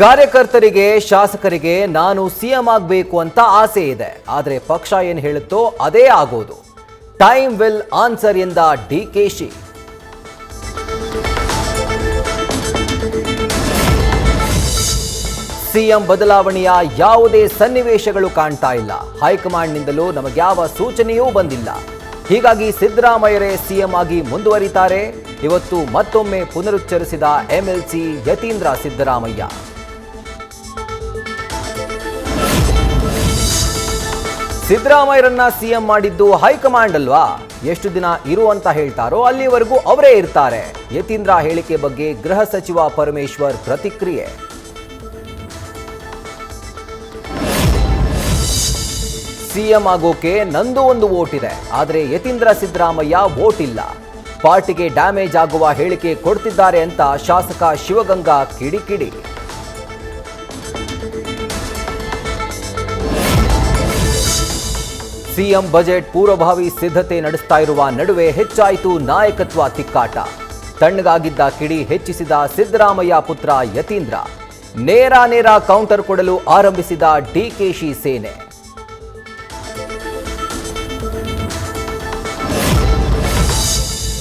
ಕಾರ್ಯಕರ್ತರಿಗೆ ಶಾಸಕರಿಗೆ ನಾನು ಸಿಎಂ ಆಗಬೇಕು ಅಂತ ಆಸೆ ಇದೆ. ಆದರೆ ಪಕ್ಷ ಏನು ಹೇಳುತ್ತೋ ಅದೇ ಆಗೋದು. ಟೈಮ್ ವಿಲ್ ಆನ್ಸರ್ ಎಂದ ಡಿಕೆಶಿ. ಸಿಎಂ ಬದಲಾವಣೆಯ ಯಾವುದೇ ಸನ್ನಿವೇಶಗಳು ಕಾಣ್ತಾ ಇಲ್ಲ. ಹೈಕಮಾಂಡ್ನಿಂದಲೂ ನಮಗ್ಯಾವ ಸೂಚನೆಯೂ ಬಂದಿಲ್ಲ. ಹೀಗಾಗಿ ಸಿದ್ದರಾಮಯ್ಯರೇ ಸಿಎಂ ಆಗಿ ಮುಂದುವರಿತಾರೆ. ಇವತ್ತು ಮತ್ತೊಮ್ಮೆ ಪುನರುಚ್ಚರಿಸಿದ ಎಂಎಲ್ಸಿ ಯತೀಂದ್ರ ಸಿದ್ದರಾಮಯ್ಯ. ಸಿದ್ದರಾಮಯ್ಯರನ್ನ ಸಿಎಂ ಮಾಡಿದ್ದು ಹೈಕಮಾಂಡ್ ಅಲ್ವಾ? ಎಷ್ಟು ದಿನ ಇರು ಅಂತ ಹೇಳ್ತಾರೋ ಅಲ್ಲಿವರೆಗೂ ಅವರೇ ಇರ್ತಾರೆ. ಯತೀಂದ್ರ ಹೇಳಿಕೆ ಬಗ್ಗೆ ಗೃಹ ಸಚಿವ ಪರಮೇಶ್ವರ್ ಪ್ರತಿಕ್ರಿಯೆ. ಸಿಎಂ ಆಗೋಕೆ ನಂದು ಒಂದು ವೋಟ್ ಇದೆ, ಆದರೆ ಯತೀಂದ್ರ ಸಿದ್ದರಾಮಯ್ಯ ವೋಟ್ ಇಲ್ಲ. ಪಾರ್ಟಿಗೆ ಡ್ಯಾಮೇಜ್ ಆಗುವ ಹೇಳಿಕೆ ಕೊಡ್ತಿದ್ದಾರೆ ಅಂತ ಶಾಸಕ ಶಿವಗಂಗಾ ಕಿಡಿಕಿಡಿ. ಸಿಎಂ ಬಜೆಟ್ ಪೂರ್ವಭಾವಿ ಸಿದ್ಧತೆ ನಡೆಸ್ತಾ ಇರುವ ನಡುವೆ ಹೆಚ್ಚಾಯಿತು ನಾಯಕತ್ವ ತಿಕ್ಕಾಟ. ತಣ್ಣಗಾಗಿದ್ದ ಕಿಡಿ ಹೆಚ್ಚಿಸಿದ ಸಿದ್ದರಾಮಯ್ಯ ಪುತ್ರ ಯತೀಂದ್ರ. ನೇರ ಕೌಂಟರ್ ಕೊಡಲು ಆರಂಭಿಸಿದ ಡಿಕೆಶಿ ಸೇನೆ.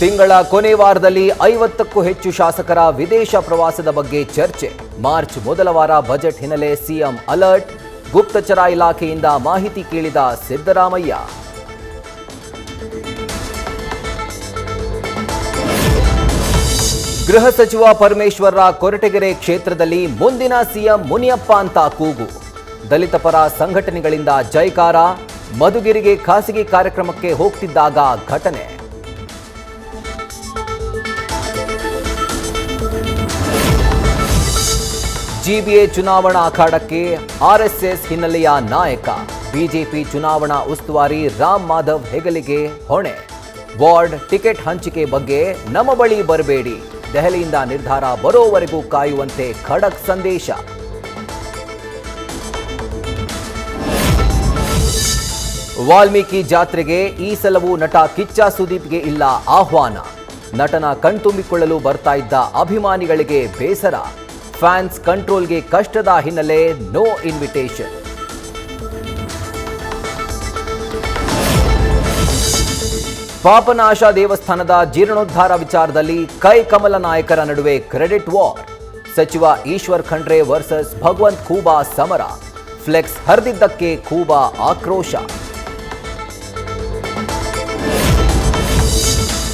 ತಿಂಗಳ ಕೊನೆ ವಾರದಲ್ಲಿ 50ಕ್ಕೂ ಹೆಚ್ಚು ಶಾಸಕರ ವಿದೇಶ ಪ್ರವಾಸದ ಬಗ್ಗೆ ಚರ್ಚೆ. ಮಾರ್ಚ್ ಮೊದಲ ವಾರ ಬಜೆಟ್ ಹಿನ್ನೆಲೆ ಸಿಎಂ ಅಲರ್ಟ್. ಗುಪ್ತಚರ ಇಲಾಖೆಯಿಂದ ಮಾಹಿತಿ ಕೇಳಿದ ಸಿದ್ದರಾಮಯ್ಯ. ಗೃಹ ಸಚಿವ ಪರಮೇಶ್ವರ ಕೊರಟಗೆರೆ ಕ್ಷೇತ್ರದಲ್ಲಿ ಮುಂದಿನ ಸಿಎಂ ಮುನಿಯಪ್ಪ ಅಂತ ಕೂಗು. ದಲಿತ ಪರ ಸಂಘಟನೆಗಳಿಂದ ಜೈಕಾರ. ಮಧುಗಿರಿಗೆ ಖಾಸಗಿ ಕಾರ್ಯಕ್ರಮಕ್ಕೆ ಹೋಗ್ತಿದ್ದಾಗ ಘಟನೆ. ಜಿಬಿಎ ಚುನಾವಣಾ ಅಖಾಡಕ್ಕೆ ಆರ್ಎಸ್ಎಸ್ ಹಿನ್ನೆಲೆಯ ನಾಯಕ. ಬಿಜೆಪಿ ಚುನಾವಣಾ ಉಸ್ತುವಾರಿ ರಾಮ್ ಮಾಧವ್ ಹೆಗಲಿಗೆ ಹೊಣೆ. ವಾರ್ಡ್ ಟಿಕೆಟ್ ಹಂಚಿಕೆ ಬಗ್ಗೆ ನಮ್ಮ ಬಳಿ ಬರಬೇಡಿ. ದೆಹಲಿಯಿಂದ ನಿರ್ಧಾರ ಬರೋವರೆಗೂ ಕಾಯುವಂತೆ ಖಡಕ್ ಸಂದೇಶ. ವಾಲ್ಮೀಕಿ ಜಾತ್ರೆಗೆ ಈ ಸಲವೂ ನಟ ಕಿಚ್ಚ ಸುದೀಪ್ಗೆ ಇಲ್ಲ ಆಹ್ವಾನ. ನಟನ ಕಣ್ತುಂಬಿಕೊಳ್ಳಲು ಬರ್ತಾ ಇದ್ದ ಅಭಿಮಾನಿಗಳಿಗೆ ಬೇಸರ. ಫ್ಯಾನ್ಸ್ ಕಂಟ್ರೋಲ್ಗೆ ಕಷ್ಟದ ಹಿನ್ನೆಲೆ ನೋ ಇನ್ವಿಟೇಷನ್. ಪಾಪನಾಶ ದೇವಸ್ಥಾನದ ಜೀರ್ಣೋದ್ಧಾರ ವಿಚಾರದಲ್ಲಿ ಕೈಕಮಲ ನಾಯಕರ ನಡುವೆ ಕ್ರೆಡಿಟ್ ವಾರ್. ಸಚಿವ ಈಶ್ವರ್ ಖಂಡ್ರೆ ವರ್ಸಸ್ ಭಗವಂತ್ ಖೂಬಾ ಸಮರ. ಫ್ಲೆಕ್ಸ್ ಹರಿದಿದ್ದಕ್ಕೆ ಖೂಬಾ ಆಕ್ರೋಶ.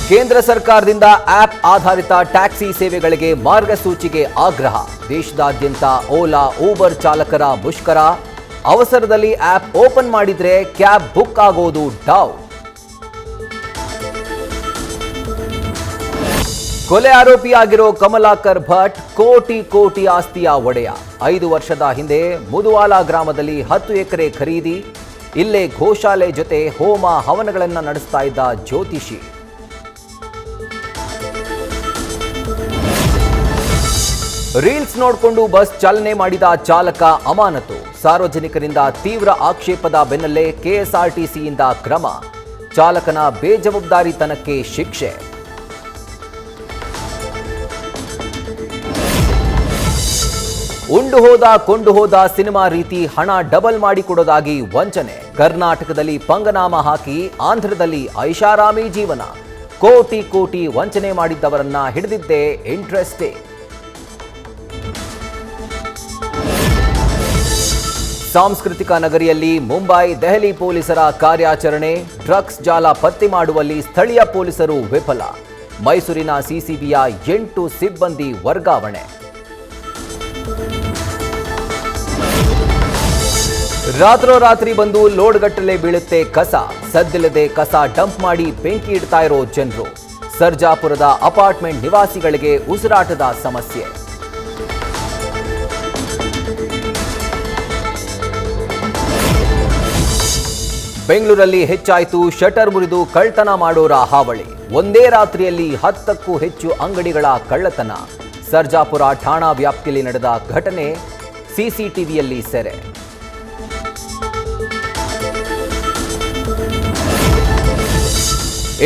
ಕೇಂದ್ರ ಸರ್ಕಾರದಿಂದ ಆಪ್ ಆಧಾರಿತ ಟ್ಯಾಕ್ಸಿ ಸೇವೆಗಳಿಗೆ ಮಾರ್ಗಸೂಚಿಗೆ ಆಗ್ರಹ. ದೇಶದಾದ್ಯಂತ ಓಲಾ ಊಬರ್ ಚಾಲಕರ ಮುಷ್ಕರ. ಅವಸರದಲ್ಲಿ ಆಪ್ ಓಪನ್ ಮಾಡಿದ್ರೆ ಕ್ಯಾಬ್ ಬುಕ್ ಆಗೋದು ಡೌಟ್. ಕೊಲೆ ಆರೋಪಿಯಾಗಿರೋ ಕಮಲಾಕರ್ ಭಟ್ ಕೋಟಿ ಆಸ್ತಿಯ ಒಡೆಯ. 5 ವರ್ಷದ ಹಿಂದೆ ಮುದುವಾಲ ಗ್ರಾಮದಲ್ಲಿ 10 ಎಕರೆ ಖರೀದಿ. ಇಲ್ಲೇ ಗೋಶಾಲೆ ಜೊತೆ ಹೋಮ ಹವನಗಳನ್ನು ನಡೆಸ್ತಾ ಇದ್ದ ಜ್ಯೋತಿಷಿ. ರೀಲ್ಸ್ ನೋಡಿಕೊಂಡು ಬಸ್ ಚಾಲನೆ ಮಾಡಿದ ಚಾಲಕ ಅಮಾನತು. ಸಾರ್ವಜನಿಕರಿಂದ ತೀವ್ರ ಆಕ್ಷೇಪದ ಬೆನ್ನಲ್ಲೇ ಕೆಎಸ್ಆರ್ಟಿಸಿಯಿಂದ ಕ್ರಮ. ಚಾಲಕನ ಬೇಜವಾಬ್ದಾರಿತನಕ್ಕೆ ಶಿಕ್ಷೆ. ಉಂಡು ಹೋದ ಕೊಂಡು ಹೋದ ಸಿನಿಮಾ ರೀತಿ ಹಣ ಡಬಲ್ ಮಾಡಿಕೊಡೋದಾಗಿ ವಂಚನೆ. ಕರ್ನಾಟಕದಲ್ಲಿ ಪಂಗನಾಮ ಹಾಕಿ ಆಂಧ್ರದಲ್ಲಿ ಐಷಾರಾಮಿ ಜೀವನ. ಕೋಟಿ ವಂಚನೆ ಮಾಡಿದ್ದವರನ್ನ ಹಿಡಿದಿದ್ದೇ ಇಂಟ್ರೆಸ್ಟಿಂಗ್. ಸಾಂಸ್ಕೃತಿಕ ನಗರಿಯಲ್ಲಿ ಮುಂಬೈ ದೆಹಲಿ ಪೊಲೀಸರ ಕಾರ್ಯಾಚರಣೆ. ಡ್ರಗ್ಸ್ ಜಾಲ ಪತ್ತೆ ಮಾಡುವಲ್ಲಿ ಸ್ಥಳೀಯ ಪೊಲೀಸರು ವಿಫಲ. ಮೈಸೂರಿನ ಸಿಸಿಬಿಯ 8 ಸಿಬ್ಬಂದಿ ವರ್ಗಾವಣೆ. ರಾತ್ರೋರಾತ್ರಿ ಬಂದು ಲೋಡ್ಗಟ್ಟಲೆ ಬೀಳುತ್ತೆ ಕಸ. ಸದ್ದಿಲ್ಲದೆ ಕಸ ಡಂಪ್ ಮಾಡಿ ಬೆಂಕಿ ಇಡ್ತಾ ಇರೋ ಜನರು. ಸರ್ಜಾಪುರದ ಅಪಾರ್ಟ್ಮೆಂಟ್ ನಿವಾಸಿಗಳಿಗೆ ಉಸಿರಾಟದ ಸಮಸ್ಯೆ. ಬೆಂಗಳೂರಲ್ಲಿ ಹೆಚ್ಚಾಯಿತು ಶಟರ್ ಮುರಿದು ಕಳ್ಳತನ ಮಾಡೋರ ಹಾವಳಿ. ಒಂದೇ ರಾತ್ರಿಯಲ್ಲಿ 10ಕ್ಕೂ ಹೆಚ್ಚು ಅಂಗಡಿಗಳ ಕಳ್ಳತನ. ಸರ್ಜಾಪುರ ಠಾಣಾ ವ್ಯಾಪ್ತಿಯಲ್ಲಿ ನಡೆದ ಘಟನೆ ಸಿಸಿಟಿವಿಯಲ್ಲಿ ಸೆರೆ.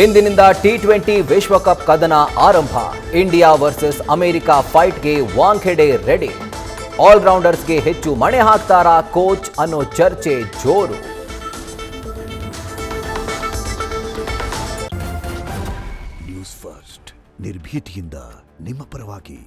ಇಂದಿನಿಂದ ಟಿ20 ವಿಶ್ವಕಪ್ ಕದನ ಆರಂಭ. ಇಂಡಿಯಾ ವರ್ಸಸ್ ಅಮೆರಿಕ ಫೈಟ್ಗೆ ವಾಂಖೆಡೆ ರೆಡಿ. ಆಲ್ರೌಂಡರ್ಸ್ಗೆ ಹೆಚ್ಚು ಮಣೆ ಹಾಕ್ತಾರಾ ಕೋಚ್ ಅನ್ನೋ ಚರ್ಚೆ ಜೋರು. ನ್ಯೂಸ್ ಫಸ್ಟ್ ನಿರ್ಭೀತಿಯಿಂದ ನಿಮ್ಮ ಪರವಾಗಿ.